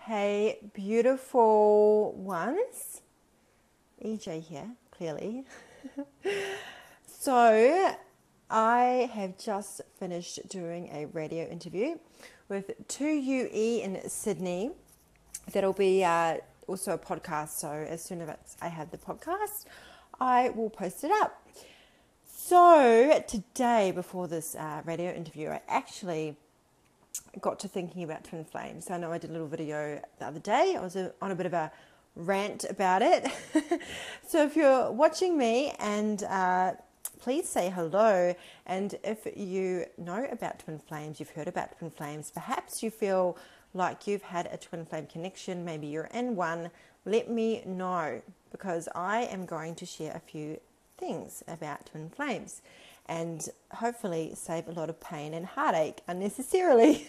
Hey, beautiful ones. EJ here, clearly. So, I have just finished doing a radio interview with 2UE in Sydney. That'll be also a podcast, so as soon as I have the podcast, I will post it up. So, today, before this radio interview, I actually got to thinking about twin flames. So I know I did a little video the other day. I was on a bit of a rant about it. So if you're watching me, and please say hello. And if you know about twin flames, you've heard about twin flames, perhaps you feel like you've had a twin flame connection, maybe you're in one, let me know, because I am going to share a few things about twin flames and hopefully save a lot of pain and heartache unnecessarily.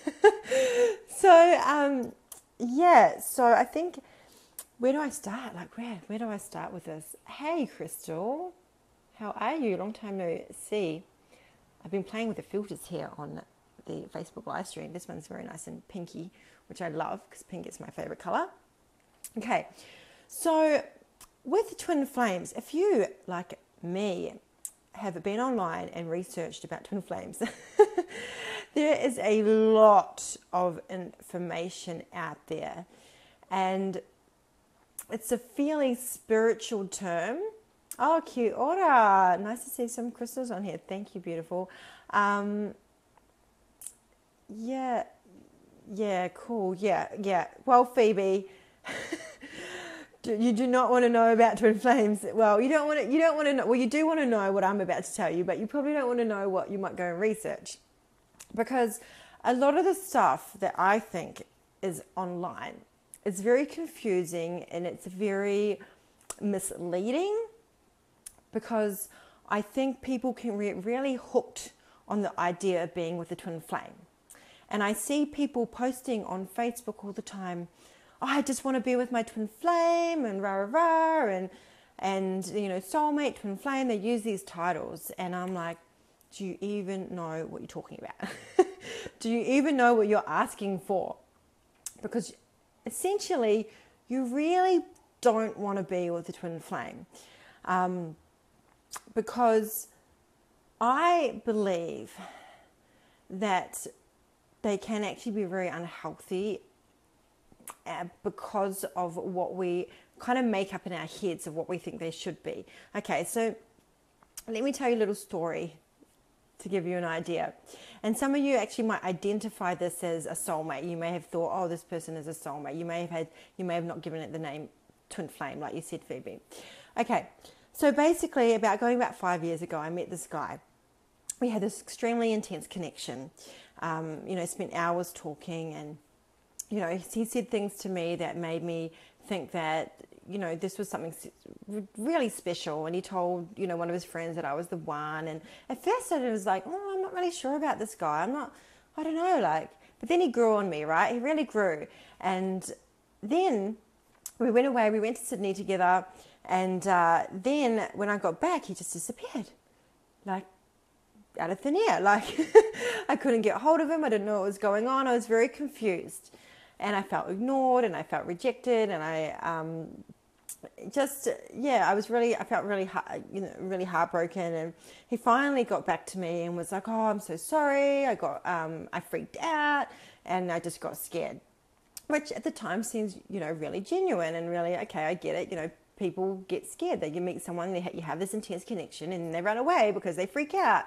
So I think, where do I start? Where do I start with this? Hey, Crystal, how are you? Long time no see. I've been playing with the filters here on the Facebook live stream. This one's very nice and pinky, which I love because pink is my favorite color. Okay, so with twin flames, if you, like me, have been online and researched about twin flames, there is a lot of information out there, and it's a fairly spiritual term. Oh, cute. Ora, nice to see some crystals on here. Thank you, beautiful. Yeah, cool. Yeah. Well, Phoebe, you do not want to know about twin flames. Well, you don't want to know. Well, you do want to know what I'm about to tell you, but you probably don't want to know what you might go and research, because a lot of the stuff that I think is online is very confusing and it's very misleading, because I think people can get really hooked on the idea of being with a twin flame. And I see people posting on Facebook all the time, oh, I just want to be with my twin flame and rah, rah, rah, and you know, soulmate, twin flame. They use these titles. And I'm like, do you even know what you're talking about? Do you even know what you're asking for? Because essentially, you really don't want to be with a twin flame. Because I believe that they can actually be very unhealthy because of what we kind of make up in our heads of what we think they should be. Okay, so let me tell you a little story to give you an idea. And some of you actually might identify this as a soulmate. You may have thought, oh, this person is a soulmate. You may have not given it the name twin flame, like you said, Phoebe. Okay, so basically about 5 years ago, I met this guy. We had this extremely intense connection. Spent hours talking, and he said things to me that made me think that, this was something really special. And he told, one of his friends that I was the one. And at first I was like, oh, I'm not really sure about this guy. I don't know, but then he grew on me, right? He really grew. And then we went away, we went to Sydney together. And then when I got back, he just disappeared, out of thin air. I couldn't get hold of him. I didn't know what was going on. I was very confused, and I felt ignored, and I felt rejected, and I felt really heartbroken. And he finally got back to me and was like, oh, I'm so sorry. I freaked out, and I just got scared, which at the time seems, really genuine and really, okay, I get it. People get scared. You meet someone, you have this intense connection, and they run away because they freak out.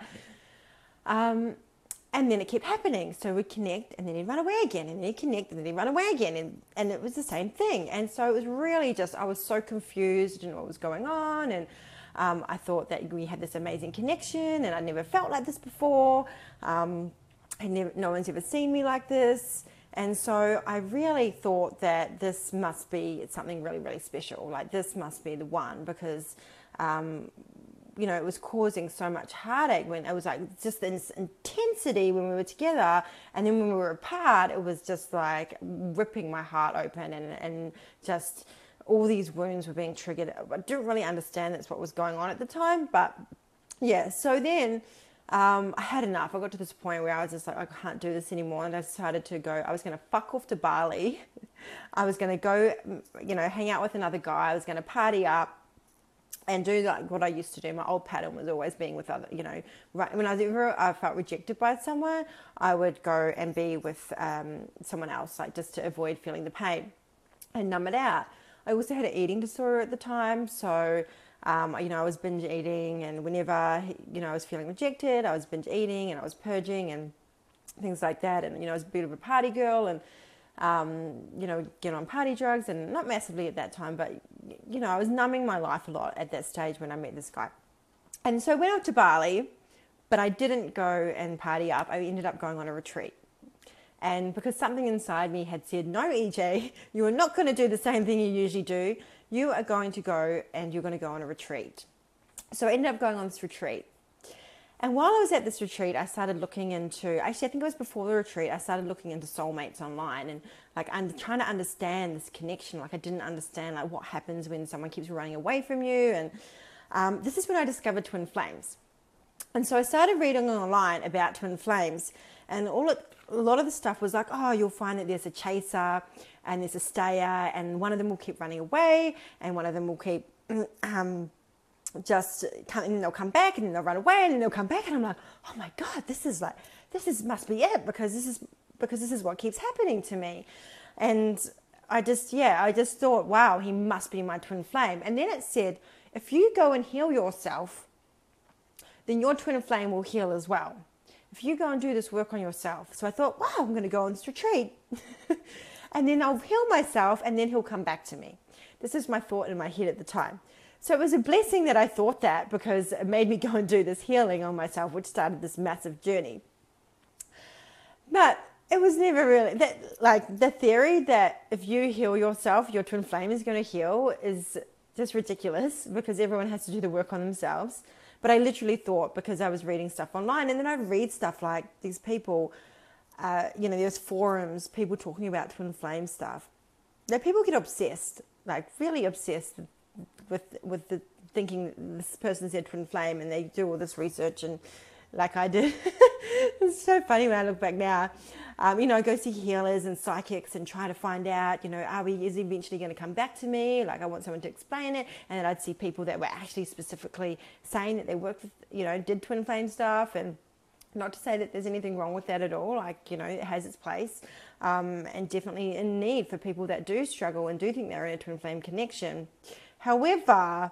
And then it kept happening. So we'd connect, and then he'd run away again, and then he'd connect, and then he'd run away again. And it was the same thing. And so it was really I was so confused, didn't know what was going on. And I thought that we had this amazing connection, and I never felt like this before. No one's ever seen me like this. And so I really thought that this must be something really, really special. This must be the one, because it was causing so much heartache when it was just this intensity when we were together, and then when we were apart, it was just ripping my heart open, and just all these wounds were being triggered. I didn't really understand that's what was going on at the time, but yeah. So then I had enough. I got to this point where I was just like, I can't do this anymore, and I decided to go. I was going to fuck off to Bali I was going to go, hang out with another guy. I was going to party up and do like what I used to do. My old pattern was always being with other, when I felt rejected by someone, I would go and be with someone else, like just to avoid feeling the pain and numb it out. I also had an eating disorder at the time, so I was binge eating, and whenever I was feeling rejected, I was binge eating and I was purging and things like that. And I was a bit of a party girl, and get on party drugs, and not massively at that time, but I was numbing my life a lot at that stage when I met this guy. And so I went out to Bali, but I didn't go and party up. I ended up going on a retreat. And because something inside me had said, no, EJ, you are not going to do the same thing you usually do. You are going to go and you're going to go on a retreat. So I ended up going on this retreat. And while I was at this retreat, I started looking into, actually I think it was before the retreat, I started looking into soulmates online, and like I'm trying to understand this connection. Like I didn't understand like what happens when someone keeps running away from you. And this is when I discovered twin flames. And so I started reading online about twin flames, and a lot of the stuff was like, oh, you'll find that there's a chaser and there's a stayer, and one of them will keep running away, and one of them will keep and then they'll come back, and then they'll run away, and then they'll come back, and I'm like, oh my God, this must be it, because this is what keeps happening to me. And I just thought, wow, he must be my twin flame. And then it said, if you go and heal yourself, then your twin flame will heal as well. If you go and do this work on yourself. So I thought, wow, I'm going to go on this retreat. And then I'll heal myself, and then he'll come back to me. This is my thought in my head at the time. So it was a blessing that I thought that, because it made me go and do this healing on myself, which started this massive journey. But it was never really, the theory that if you heal yourself, your twin flame is going to heal is just ridiculous, because everyone has to do the work on themselves. But I literally thought, because I was reading stuff online, and then I'd read stuff like these people, there's forums, people talking about twin flame stuff, that people get obsessed, like really obsessed with the thinking this person's their twin flame, and they do all this research, and like I did. It's so funny when I look back now. I go see healers and psychics and try to find out, is he eventually going to come back to me? Like I want someone to explain it. And then I'd see people that were actually specifically saying that they worked with, did twin flame stuff. And not to say that there's anything wrong with that at all. Like, it has its place. And definitely in need for people that do struggle and do think they're in a twin flame connection. However,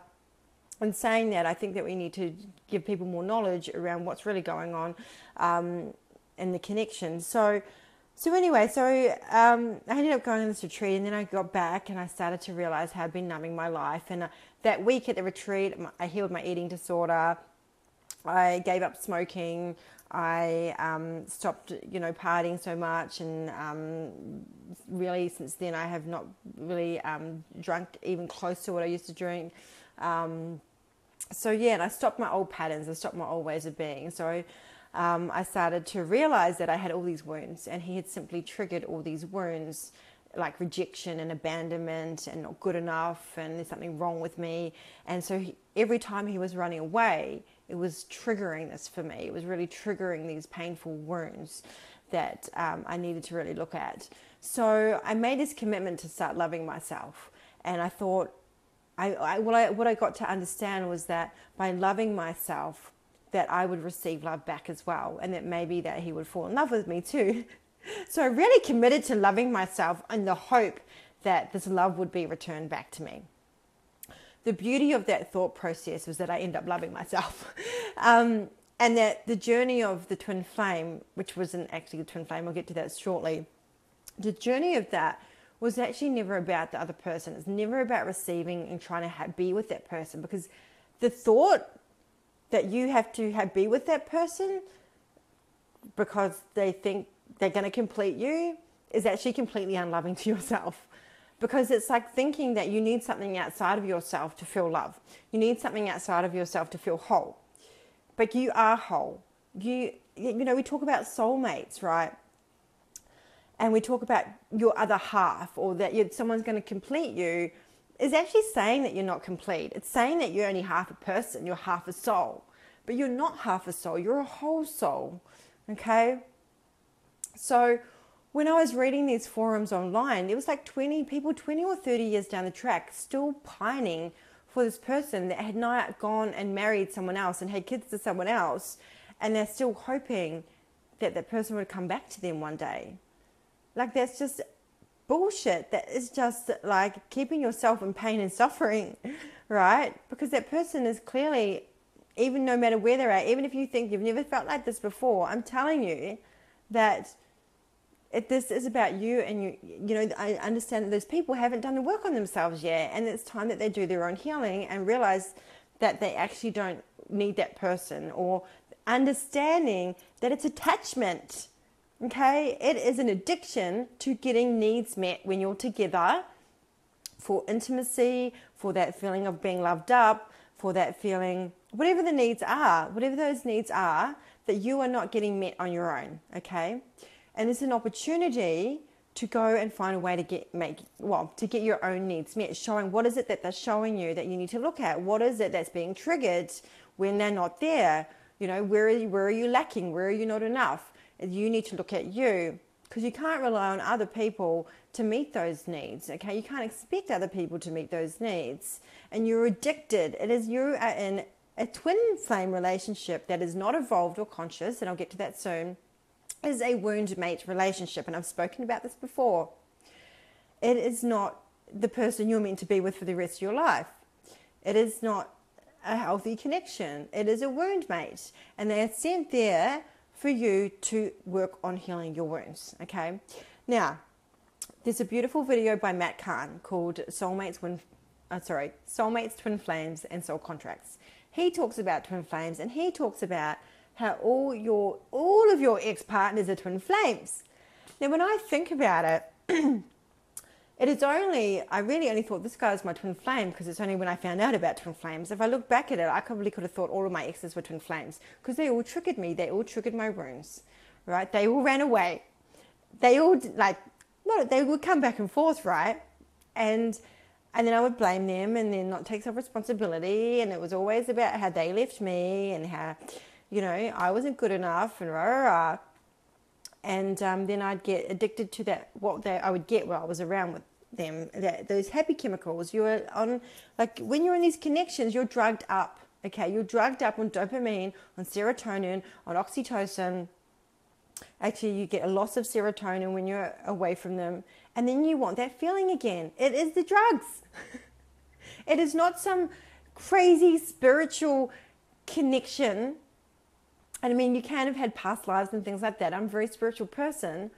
in saying that, I think that we need to give people more knowledge around what's really going on in the connection. So anyway, I ended up going on this retreat, and then I got back and I started to realize how I'd been numbing my life. And that week at the retreat, I healed my eating disorder. I gave up smoking. I stopped, partying so much, and really since then I have not really drunk even close to what I used to drink. And I stopped my old patterns. I stopped my old ways of being. So I started to realize that I had all these wounds, and he had simply triggered all these wounds, like rejection and abandonment and not good enough, and there's something wrong with me. And so every time he was running away, it was triggering this for me. It was really triggering these painful wounds that I needed to really look at. So I made this commitment to start loving myself. And I thought, what I got to understand was that by loving myself, that I would receive love back as well. And that maybe that he would fall in love with me too. So I really committed to loving myself in the hope that this love would be returned back to me. The beauty of that thought process was that I end up loving myself. And that the journey of the twin flame, which wasn't actually the twin flame, I'll get to that shortly. The journey of that was actually never about the other person. It's never about receiving and trying to be with that person, because the thought that you have to be with that person because they think they're going to complete you is actually completely unloving to yourself. Because it's like thinking that you need something outside of yourself to feel love. You need something outside of yourself to feel whole. But you are whole. We talk about soulmates, right? And we talk about your other half, or that someone's going to complete you, is actually saying that you're not complete. It's saying that you're only half a person, you're half a soul. But you're not half a soul, you're a whole soul, okay? So when I was reading these forums online, it was like 20 people, 20 or 30 years down the track, still pining for this person that had not gone and married someone else and had kids to someone else, and they're still hoping that that person would come back to them one day. Like, that's just bullshit. That is just like keeping yourself in pain and suffering, right? Because that person is clearly, even no matter where they're at, even if you think you've never felt like this before, I'm telling you that this is about you, and you know, I understand that those people haven't done the work on themselves yet, and it's time that they do their own healing and realize that they actually don't need that person, or understanding that it's attachment. Okay, it is an addiction to getting needs met when you're together, for intimacy, for that feeling of being loved up, for that feeling, whatever the needs are, whatever those needs are, that you are not getting met on your own. Okay, and it's an opportunity to go and find a way to get your own needs met, showing what is it that they're showing you that you need to look at, what is it that's being triggered when they're not there, you know, where are you lacking, where are you not enough. You need to look at you, because you can't rely on other people to meet those needs. Okay, you can't expect other people to meet those needs, and you're addicted. You are in a twin flame relationship that is not evolved or conscious, and I'll get to that soon. Is a wound mate relationship, and I've spoken about this before. It is not the person you're meant to be with for the rest of your life. It is not a healthy connection. It is a wound mate, and they are sent there for you to work on healing your wounds. Okay, now there's a beautiful video by Matt Kahn called Soulmates, Twin Flames, and Soul Contracts. He talks about twin flames, and he talks about how all of your ex-partners are twin flames. Now, when I think about it, I really only thought this guy was my twin flame because it's only when I found out about twin flames. If I look back at it, I probably could have thought all of my exes were twin flames, because they all triggered me. They all triggered my wounds, right? They all ran away. They all they would come back and forth, right? And then I would blame them and then not take some responsibility. And it was always about how they left me and how, you know, I wasn't good enough and rah, rah, rah. And then I'd get addicted to that, I would get while I was around with them, those happy chemicals. You're on, like, when you're in these connections, you're drugged up. Okay, you're drugged up on dopamine, on serotonin, on oxytocin. Actually, you get a loss of serotonin when you're away from them, and then you want that feeling again. It is the drugs. It is not some crazy spiritual connection. And I mean, you can have had past lives and things like that. I'm a very spiritual person,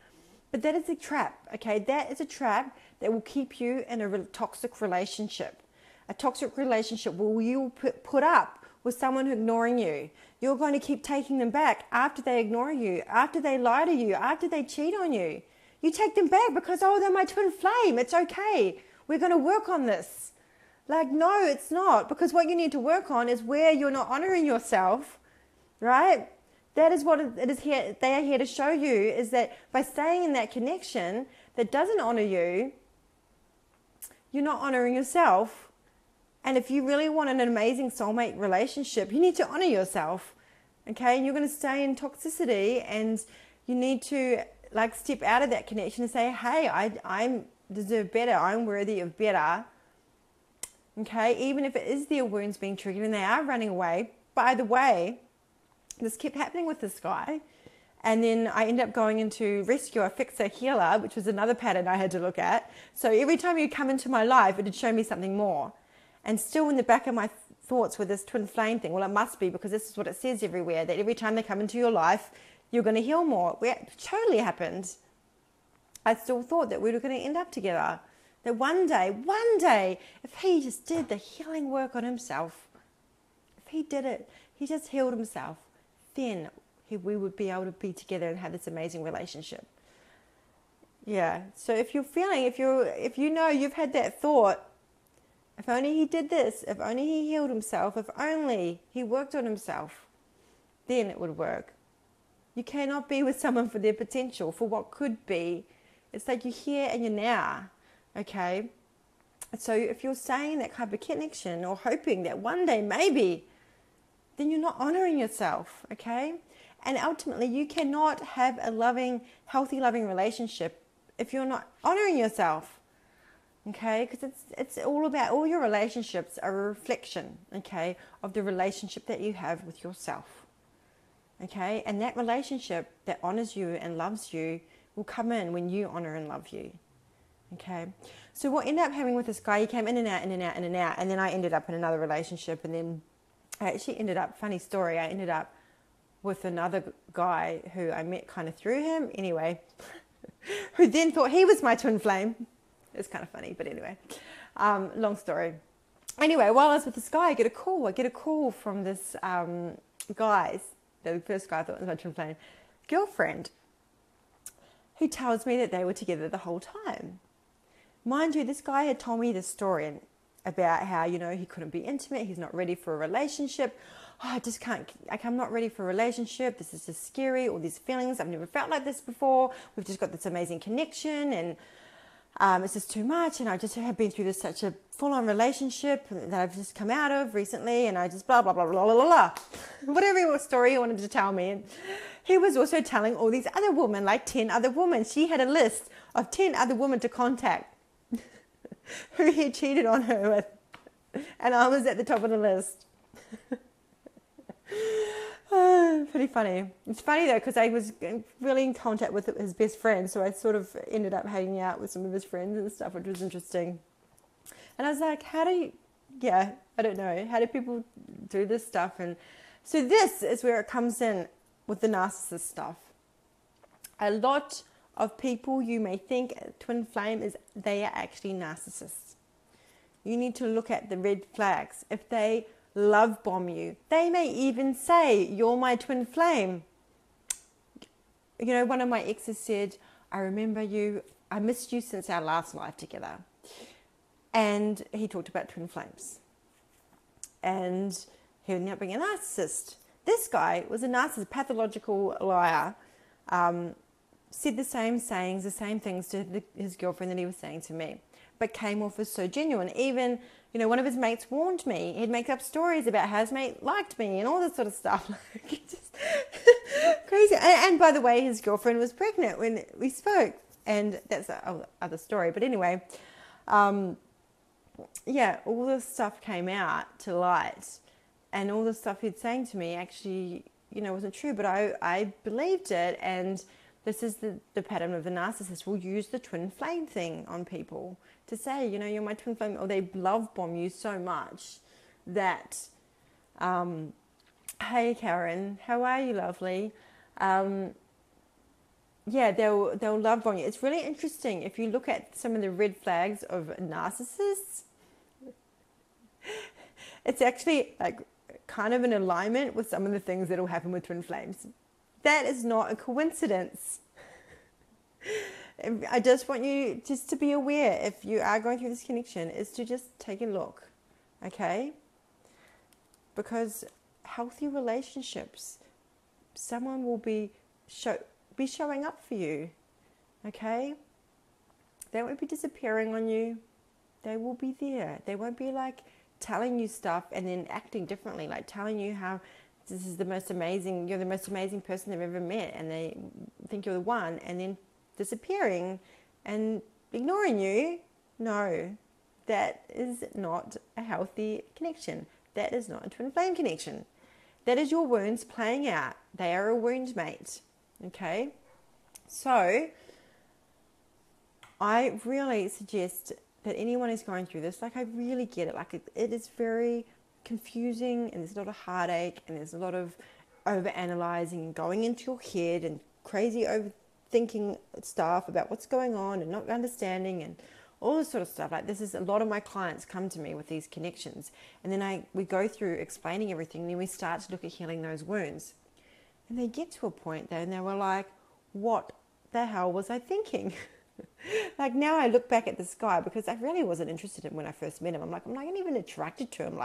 but that is a trap. Okay, that is a trap that will keep you in a toxic relationship. A toxic relationship where you put up with someone ignoring you. You're going to keep taking them back after they ignore you, after they lie to you, after they cheat on you. You take them back because, oh, they're my twin flame. It's okay. We're going to work on this. Like, no, it's not. Because what you need to work on is where you're not honoring yourself, right? That is what it is here. They are here to show you, is that by staying in that connection that doesn't honor you, you're not honoring yourself. And if you really want an amazing soulmate relationship, you need to honor yourself. Okay? And you're going to stay in toxicity, and you need to, like, step out of that connection and say, hey, I deserve better. I'm worthy of better. Okay? Even if it is their wounds being triggered and they are running away. By the way, this kept happening with this guy. And then I ended up going into rescuer, fixer, healer, which was another pattern I had to look at. So every time you come into my life, it would show me something more. And still in the back of my thoughts with this twin flame thing, well, it must be, because this is what it says everywhere, that every time they come into your life, you're going to heal more. It totally happened. I still thought that we were going to end up together. That one day, if he just did the healing work on himself, if he did it, he just healed himself, then we would be able to be together and have this amazing relationship. Yeah. So if you're feeling, if you know you've had that thought, if only he did this, if only he healed himself, if only he worked on himself, then it would work. You cannot be with someone for their potential, for what could be. It's like you're here and you're now. Okay. So if you're staying in that kind of connection or hoping that one day maybe, then you're not honoring yourself. Okay. And ultimately, you cannot have a loving, healthy, loving relationship if you're not honoring yourself. Okay, because it's all about, all your relationships are a reflection, okay, of the relationship that you have with yourself. Okay, and that relationship that honors you and loves you will come in when you honor and love you. Okay, so what ended up happening with this guy, he came in and out, in and out, in and out, and then I ended up in another relationship, and then I actually ended up, funny story, I ended up with another guy who I met kind of through him, anyway, who then thought he was my twin flame. It's kind of funny, but anyway, long story. Anyway, while I was with this guy, I get a call from this the first guy I thought was my twin flame girlfriend, who tells me that they were together the whole time. Mind you, this guy had told me this story about how, he couldn't be intimate, he's not ready for a relationship. Oh, I just can't, I'm not ready for a relationship, this is just scary, all these feelings, I've never felt like this before, we've just got this amazing connection, and it's just too much, and I just have been through such a full-on relationship that I've just come out of recently, and I just blah, blah, blah, blah, blah, blah, blah. Whatever story he wanted to tell me. And he was also telling all these other women, like 10 other women. She had a list of 10 other women to contact who he cheated on her with, and I was at the top of the list. Pretty funny. It's funny though, because I was really in contact with his best friend, so I sort of ended up hanging out with some of his friends and stuff, which was interesting. And I was like, I don't know, how do people do this stuff? And so this is where it comes in with the narcissist stuff. A lot of people you may think twin flame is, they are actually narcissists. You need to look at the red flags. If they love bomb you, they may even say, you're my twin flame. One of my exes said, I remember you, I missed you since our last life together. And he talked about twin flames. And he ended up being a narcissist. This guy was a narcissist, pathological liar, said the same sayings, the same things to his girlfriend that he was saying to me, but came off as so genuine. Even, one of his mates warned me. He'd make up stories about how his mate liked me and all this sort of stuff. Just crazy. And by the way, his girlfriend was pregnant when we spoke. And that's another story. But anyway, all this stuff came out to light. And all the stuff he'd saying to me actually, wasn't true. But I believed it. And this is the pattern of the narcissist. Will use the twin flame thing on people to say, you're my twin flame, or they love bomb you so much that, hey Karen, how are you, lovely? They'll love bomb you. It's really interesting if you look at some of the red flags of narcissists. It's actually like kind of in alignment with some of the things that will happen with twin flames. That is not a coincidence. I just want you just to be aware, if you are going through this connection, is to just take a look, okay? Because healthy relationships, someone will be showing up for you, okay? They won't be disappearing on you. They will be there. They won't be like telling you stuff and then acting differently, like telling you how this is the most amazing, you're the most amazing person they've ever met, and they think you're the one, and then disappearing and ignoring you. No, that is not a healthy connection. That is not a twin flame connection. That is your wounds playing out. They are a wound mate. Okay? So, I really suggest that anyone who's going through this, I really get it. It is very confusing, and there's a lot of heartache, and there's a lot of over-analyzing and going into your head and crazy overthinking stuff about what's going on and not understanding and all this sort of stuff. This is a lot of my clients come to me with these connections, and then we go through explaining everything, and then we start to look at healing those wounds. And they get to a point there, and they were like, what the hell was I thinking? Now I look back at this guy, because I really wasn't interested in him when I first met him. I'm not even attracted to him.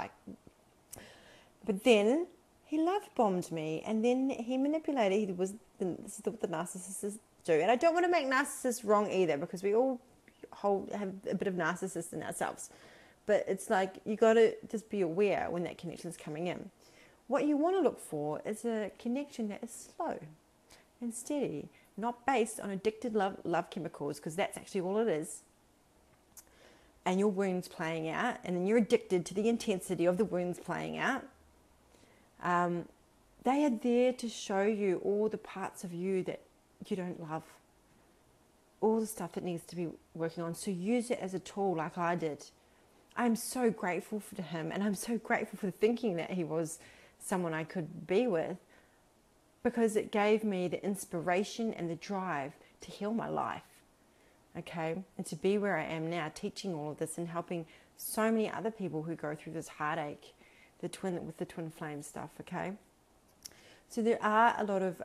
But then he love bombed me, and then he manipulated. This is what the narcissists do. And I don't want to make narcissists wrong either, because we all have a bit of narcissist in ourselves. But it's you got to just be aware when that connection is coming in. what you want to look for is a connection that is slow and steady, not based on addicted love chemicals, because that's actually all it is, and your wounds playing out, and then you're addicted to the intensity of the wounds playing out. They are there to show you all the parts of you that you don't love, all the stuff that needs to be working on. So use it as a tool like I did. I'm so grateful to him, and I'm so grateful for thinking that he was someone I could be with, because it gave me the inspiration and the drive to heal my life, okay? And to be where I am now, teaching all of this and helping so many other people who go through this heartache, with the twin flame stuff, okay? So there are a lot of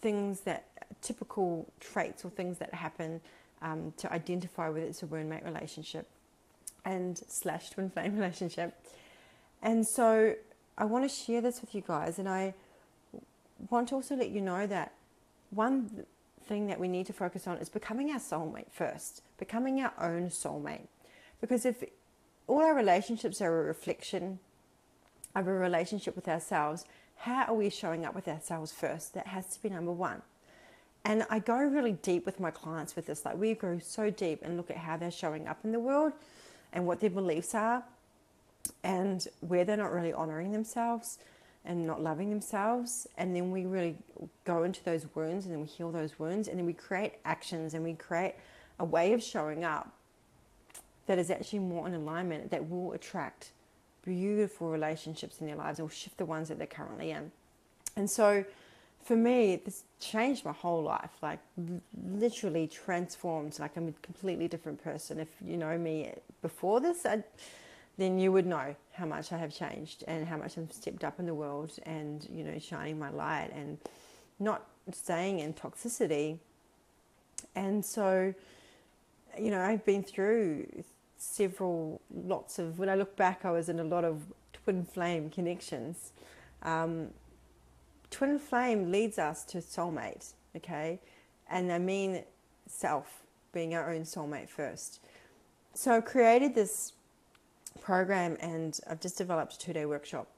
things that, typical traits or things that happen to identify whether it's a wound mate relationship and / twin flame relationship. And so I want to share this with you guys, and I want to also let you know that one thing that we need to focus on is becoming our soulmate first, becoming our own soulmate. Because if all our relationships are a reflection of a relationship with ourselves, how are we showing up with ourselves first? That has to be number one. And I go really deep with my clients with this. Like, we go so deep and look at how they're showing up in the world and what their beliefs are and where they're not really honoring themselves and not loving themselves. And then we really go into those wounds, and then we heal those wounds, and then we create actions and we create a way of showing up that is actually more in alignment, that will attract beautiful relationships in their lives, and will shift the ones that they're currently in. And so for me, this changed my whole life, like literally transformed. Like, I'm a completely different person. If you know me before this, then you would know how much I have changed and how much I've stepped up in the world and, you know, shining my light and not staying in toxicity. And so, you know, I've been through when I look back, I was in a lot of twin flame connections. Twin flame leads us to soulmate, okay? And I mean self, being our own soulmate first. So I created this program, and I've just developed a 2-day workshop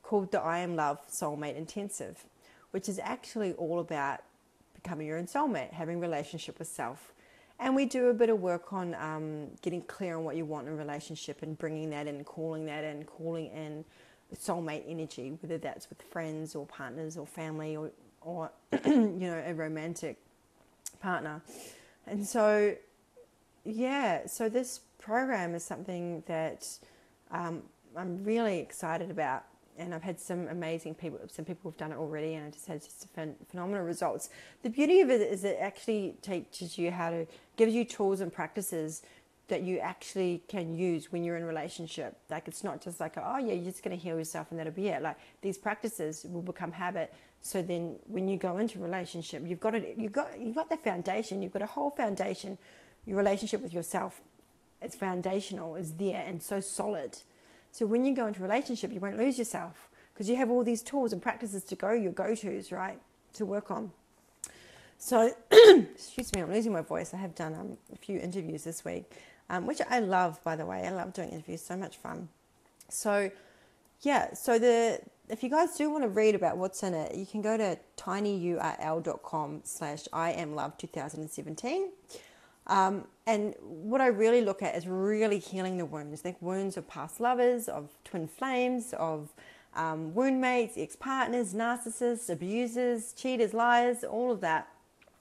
called the I Am Love Soulmate Intensive, which is actually all about becoming your own soulmate, having a relationship with self. And we do a bit of work on getting clear on what you want in a relationship and bringing that in, calling in soulmate energy, whether that's with friends or partners or family or you know, a romantic partner. And so, yeah, so this program is something that I'm really excited about. And I've had some amazing people, some people have done it already, and I just had phenomenal results. The beauty of it is it actually teaches you gives you tools and practices that you actually can use when you're in a relationship. Like, it's not just like, oh yeah, you're just going to heal yourself and that'll be it. Like, these practices will become habit. So then when you go into a relationship, you've got the foundation, you've got a whole foundation. Your relationship with yourself, it's foundational, is there and so solid. So when you go into a relationship, you won't lose yourself because you have all these tools and practices to go, your go-tos, right, to work on. So, excuse me, I'm losing my voice. I have done a few interviews this week, which I love, by the way. I love doing interviews, so much fun. So, yeah, if you guys do want to read about what's in it, you can go to tinyurl.com/IamLove2017. And what I really look at is really healing the wounds, the wounds of past lovers, of twin flames, of wound mates, ex-partners, narcissists, abusers, cheaters, liars, all of that,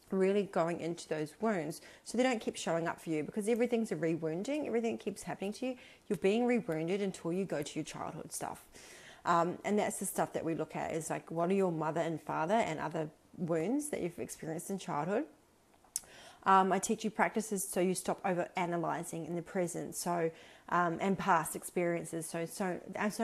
really going into those wounds so they don't keep showing up for you, because everything's a re-wounding, everything keeps happening to you. You're being re-wounded until you go to your childhood stuff. And that's the stuff that we look at, is like, what are your mother and father and other wounds that you've experienced in childhood? I teach you practices so you stop over-analyzing in the present, and past experiences. So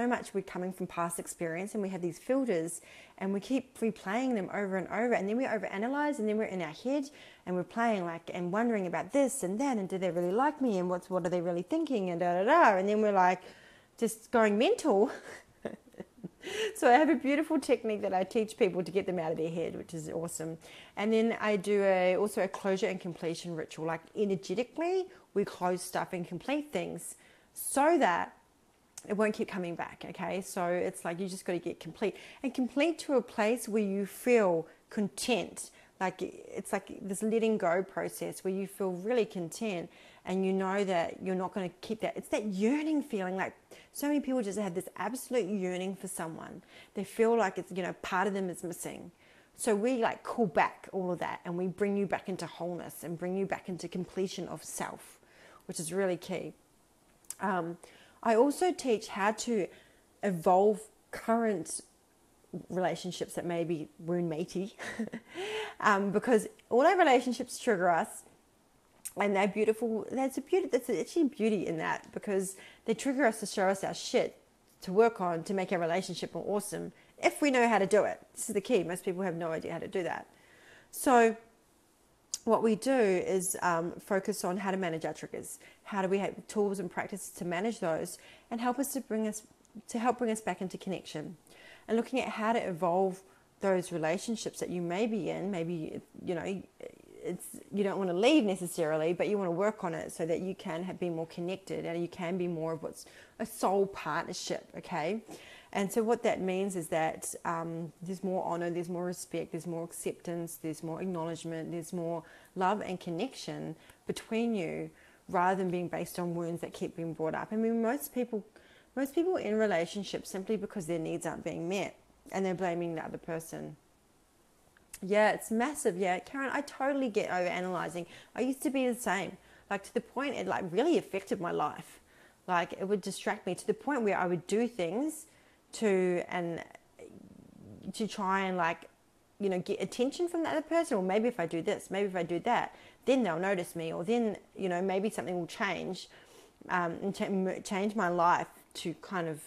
much we're coming from past experience, and we have these filters, and we keep replaying them over and over, and then we over-analyze, and then we're in our head, and we're playing and wondering about this and that, and do they really like me, and what are they really thinking, and da-da-da, and then we're like just going mental. So I have a beautiful technique that I teach people to get them out of their head, which is awesome. And then I do also a closure and completion ritual. Like, energetically, we close stuff and complete things so that it won't keep coming back, okay? So it's like you just got to get complete, and complete to a place where you feel content. Like it's like this letting go process where you feel really content, and you know that you're not going to keep that. It's that yearning feeling. Like so many people just have this absolute yearning for someone. They feel like it's, you know, part of them is missing. So we like call back all of that, and we bring you back into wholeness and bring you back into completion of self, which is really key. I also teach how to evolve current relationships that may be wound matey, because all our relationships trigger us, and they're beautiful. There's actually beauty in that, because they trigger us to show us our shit to work on to make our relationship more awesome if we know how to do it. This is the key. Most people have no idea how to do that. So what we do is focus on how to manage our triggers. How do we have tools and practices to manage those, and help bring us back into connection, and looking at how to evolve those relationships that you may be in. Maybe, you know, you don't want to leave necessarily, but you want to work on it so that you can be more connected, and you can be more of what's a soul partnership. Okay. And so what that means is that there's more honor, there's more respect, there's more acceptance, there's more acknowledgement, there's more love and connection between you, rather than being based on wounds that keep being brought up. I mean, most people in relationships simply because their needs aren't being met, and they're blaming the other person. Yeah, it's massive. Yeah, Karen, I totally get over analyzing. I used to be the same, like to the point it like really affected my life. Like it would distract me to the point where I would do things to try and, like, you know, get attention from the other person. Or maybe if I do this, maybe if I do that, then they'll notice me, or then, you know, maybe something will change, and change my life to kind of,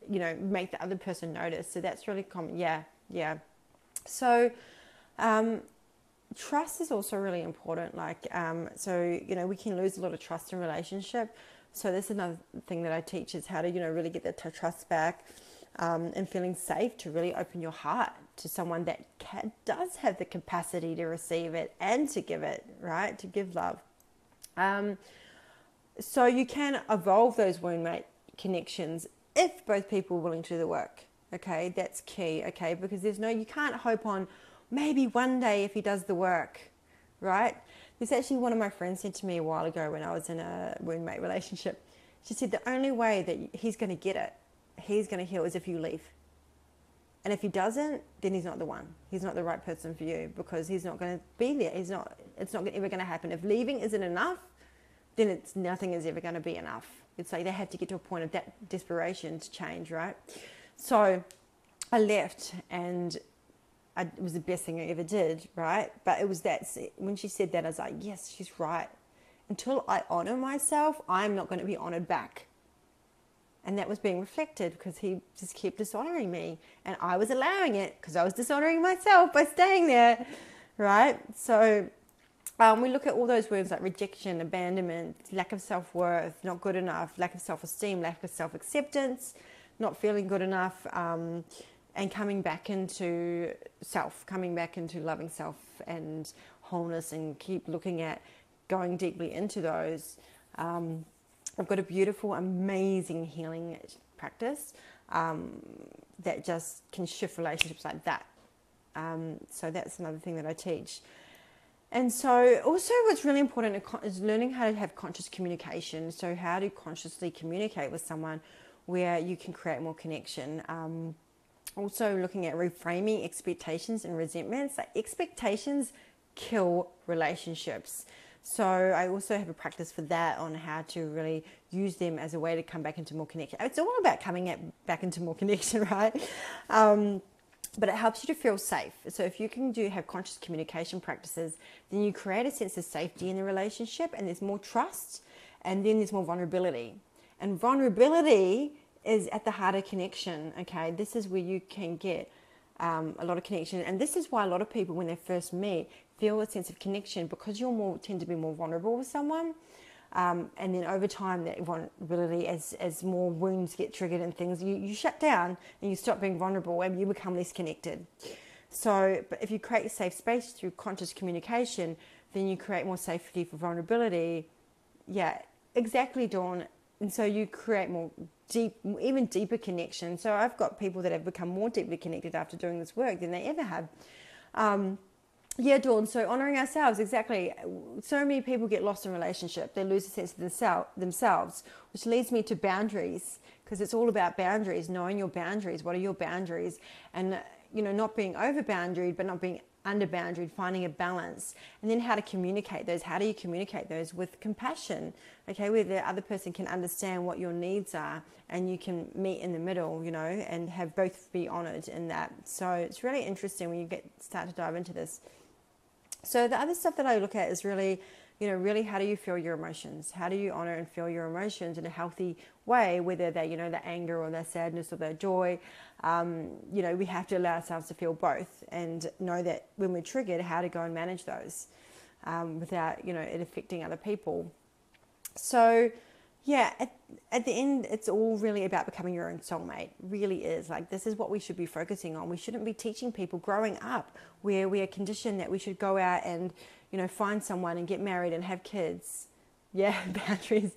you know, make the other person notice. So that's really common. Yeah. So trust is also really important. Like, so, you know, we can lose a lot of trust in relationship. So that's another thing that I teach, is how to, you know, really get that trust back. And feeling safe to really open your heart to someone that does have the capacity to receive it and to give it, right? To give love. So you can evolve those wound mate connections if both people are willing to do the work. Okay, that's key. Okay, because you can't hope on maybe one day if he does the work, right? There's actually one of my friends said to me a while ago when I was in a wound mate relationship. She said the only way that he's going to get it, he's going to heal, is if you leave. And if he doesn't, then he's not the one. He's not the right person for you, because he's not going to be there. It's not ever going to happen. If leaving isn't enough, then nothing is ever going to be enough. It's like they have to get to a point of that desperation to change, right? So I left, and it was the best thing I ever did, right? But it was when she said that, I was like, yes, she's right. Until I honor myself, I'm not going to be honored back. And that was being reflected, because he just kept dishonoring me, and I was allowing it because I was dishonoring myself by staying there, right? So we look at all those words like rejection, abandonment, lack of self-worth, not good enough, lack of self-esteem, lack of self-acceptance, not feeling good enough, and coming back into self, coming back into loving self and wholeness, and keep looking at going deeply into those. I've got a beautiful, amazing healing practice that just can shift relationships like that. So that's another thing that I teach. And so also what's really important is learning how to have conscious communication. So how to consciously communicate with someone where you can create more connection. Also looking at reframing expectations and resentments. Like expectations kill relationships. So I also have a practice for that, on how to really use them as a way to come back into more connection. It's all about back into more connection, right? But it helps you to feel safe. So if you can have conscious communication practices, then you create a sense of safety in the relationship, and there's more trust, and then there's more vulnerability. And vulnerability is at the heart of connection, okay? This is where you can get a lot of connection. And this is why a lot of people, when they first meet, feel a sense of connection, because you tend to be more vulnerable with someone. And then over time, that vulnerability, as more wounds get triggered and things, you shut down and you stop being vulnerable, and you become less connected. So, but if you create a safe space through conscious communication, then you create more safety for vulnerability. Yeah, exactly, Dawn. and so you create more deep, even deeper connection. So I've got people that have become more deeply connected after doing this work than they ever have. Yeah, Dawn, so honoring ourselves, exactly. So many people get lost in relationships. They lose a sense of themselves, which leads me to boundaries, because it's all about boundaries, knowing your boundaries. What are your boundaries? And, not being over-boundaried, but not being under-boundaried, finding a balance. And then how to communicate those. How do you communicate those? With compassion, okay, where the other person can understand what your needs are and you can meet in the middle, and have both be honored in that. So it's really interesting when you start to dive into this. So the other stuff that I look at is really, really how do you feel your emotions? How do you honor and feel your emotions in a healthy way, whether they're, the anger or the sadness or the joy. We have to allow ourselves to feel both and know that when we're triggered, how to go and manage those without, it affecting other people. So, yeah, at the end, it's all really about becoming your own soulmate. Really is. Like, this is what we should be focusing on. We shouldn't be teaching people growing up where we are conditioned that we should go out and, find someone and get married and have kids. Yeah, boundaries.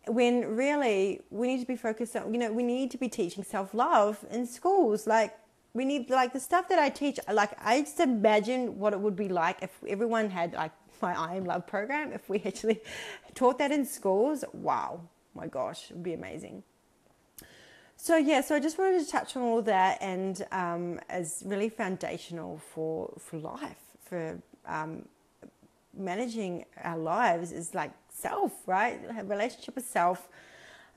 When really we need to be focused on, we need to be teaching self-love in schools. Like, we need, the stuff that I teach, I just imagine what it would be like if everyone had, my I Am Love program, if we actually taught that in schools. Wow, my gosh, it would be amazing. So I just wanted to touch on all that, and as really foundational for life, for managing our lives is like self, right? A relationship with self.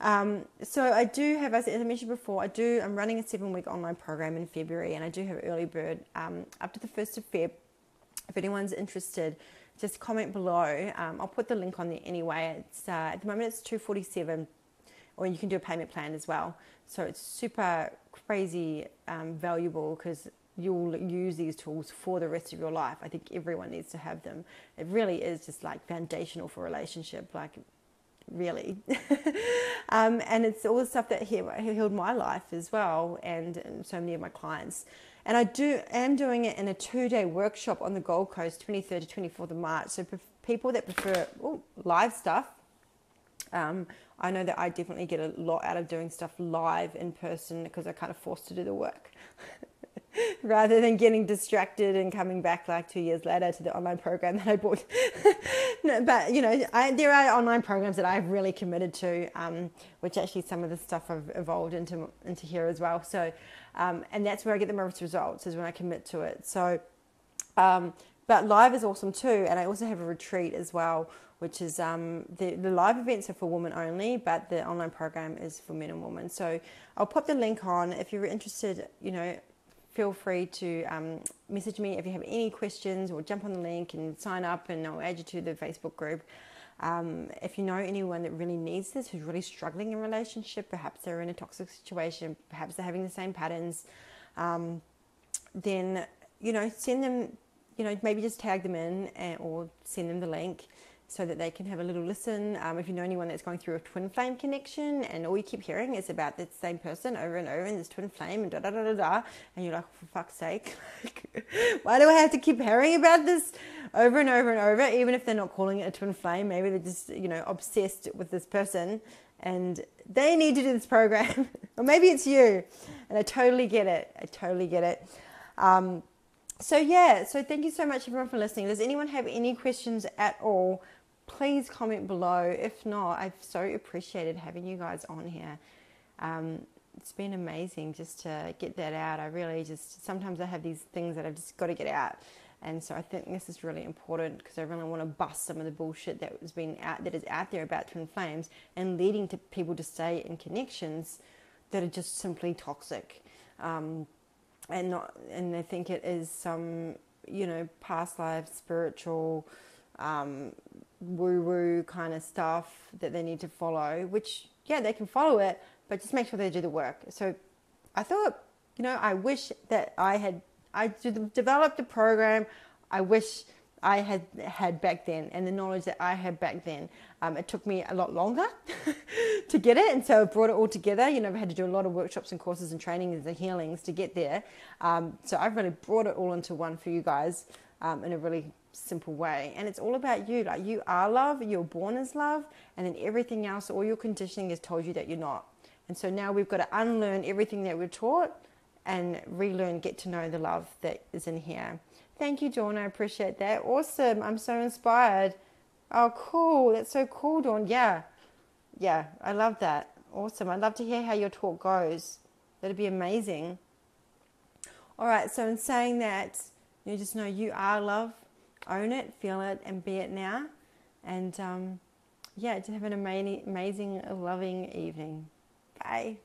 So I do have, as I mentioned before, I'm running a 7-week online program in February, and I do have early bird up to the 1st of Feb. If anyone's interested, just comment below. I'll put the link on there anyway. It's at the moment it's $247, or you can do a payment plan as well. So it's super crazy valuable, because you'll use these tools for the rest of your life. I think everyone needs to have them. It really is just foundational for a relationship, really. And it's all the stuff that healed my life as well, and so many of my clients. And I am doing it in a 2-day workshop on the Gold Coast, 23rd to 24th of March. So for people that prefer live stuff, I know that I definitely get a lot out of doing stuff live in person, because I'm kind of forced to do the work rather than getting distracted and coming back 2 years later to the online program that I bought. No, but there are online programs that I've really committed to, which actually some of the stuff I've evolved into here as well. So, and that's where I get the most results, is when I commit to it. So, but live is awesome too. And I also have a retreat as well, which is the live events are for women only, but the online program is for men and women. So I'll pop the link on. If you're interested, feel free to message me if you have any questions, or jump on the link and sign up, and I'll add you to the Facebook group. If you know anyone that really needs this, who's really struggling in a relationship, perhaps they're in a toxic situation, perhaps they're having the same patterns, then, send them, maybe just tag them in, or send them the link, so that they can have a little listen. If you know anyone that's going through a twin flame connection, and all you keep hearing is about the same person over and over, and this twin flame, and and you're like, for fuck's sake, why do I have to keep hearing about this over and over and over? Even if they're not calling it a twin flame, maybe they're just, obsessed with this person, and they need to do this program. Or maybe it's you, and I totally get it. So thank you so much, everyone, for listening. Does anyone have any questions at all? Please comment below. If not, I've so appreciated having you guys on here. It's been amazing just to get that out. Sometimes I have these things that I've just got to get out. And so I think this is really important, because I really want to bust some of the bullshit that is out there about twin flames, and leading to people to stay in connections that are just simply toxic. And they think it is some, past life spiritual, woo-woo kind of stuff that they need to follow, which, yeah, they can follow it, but just make sure they do the work. So I thought, I wish that I developed a program I wish I had back then, and the knowledge that I had back then. It took me a lot longer to get it, and so I brought it all together. I've had to do a lot of workshops and courses and trainings and healings to get there. So I've really brought it all into one for you guys in a really simple way. And it's all about you. Like, you are love, you're born as love, and then everything else, all your conditioning has told you that you're not. And so now we've got to unlearn everything that we're taught and relearn, get to know the love that is in here. Thank you, Dawn. I appreciate that. Awesome. I'm so inspired. Oh, cool. That's so cool, Dawn. Yeah, I love that. Awesome. I'd love to hear how your talk goes. That'd be amazing. All right, so in saying that, you just know you are love. Own it, feel it, and be it now. And just have an amazing, loving evening. Bye.